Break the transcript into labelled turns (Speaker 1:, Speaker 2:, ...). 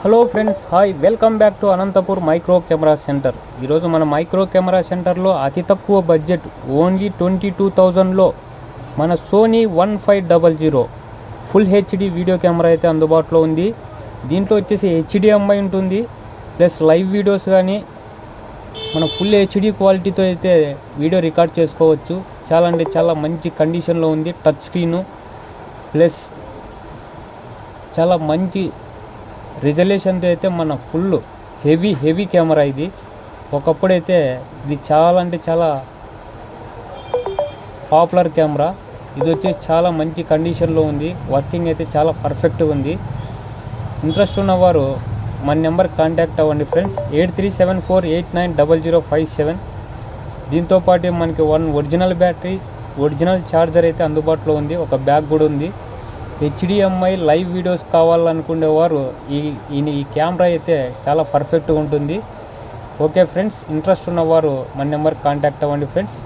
Speaker 1: Hello friends, hi, welcome back to Anantapur micro camera centre. ఈరోజు మన micro camera సెంటర్లో అతి తక్కువ బడ్జెట్ ఓన్లీ 22,000లో మన Sony 1500 full HD video camera అయితే అందుబాటులో ఉంది. దీంట్లో వచ్చేసి HDMI ఉంటుంది, ప్లస్ లైవ్ వీడియోస్ కానీ మన ఫుల్ హెచ్డి క్వాలిటీతో అయితే వీడియో రికార్డ్ చేసుకోవచ్చు. చాలా అంటే చాలా మంచి కండిషన్లో ఉంది. టచ్ స్క్రీను ప్లస్ చాలా మంచి రిజల్యూషన్తో అయితే మన ఫుల్ హెవీ కెమెరా ఇది. ఒకప్పుడైతే ఇది చాలా అంటే చాలా పాపులర్ కెమెరా. ఇది వచ్చి చాలా మంచి కండిషన్లో ఉంది. వర్కింగ్ అయితే చాలా పర్ఫెక్ట్గా ఉంది. ఇంట్రెస్ట్ ఉన్నవారు మన నెంబర్ కాంటాక్ట్ అవ్వండి ఫ్రెండ్స్, 8374890057. దీంతోపాటు మనకి 1 ఒరిజినల్ బ్యాటరీ, ఒరిజినల్ ఛార్జర్ అయితే అందుబాటులో ఉంది. ఒక బ్యాగ్ కూడా ఉంది. HDMI లైవ్ వీడియోస్ కావాలనుకునేవారు ఈ కెమెరా అయితే చాలా పర్ఫెక్ట్గా ఉంటుంది. ఓకే ఫ్రెండ్స్, ఇంట్రెస్ట్ ఉన్నవారు మన నెంబర్ కాంటాక్ట్ అవ్వండి ఫ్రెండ్స్.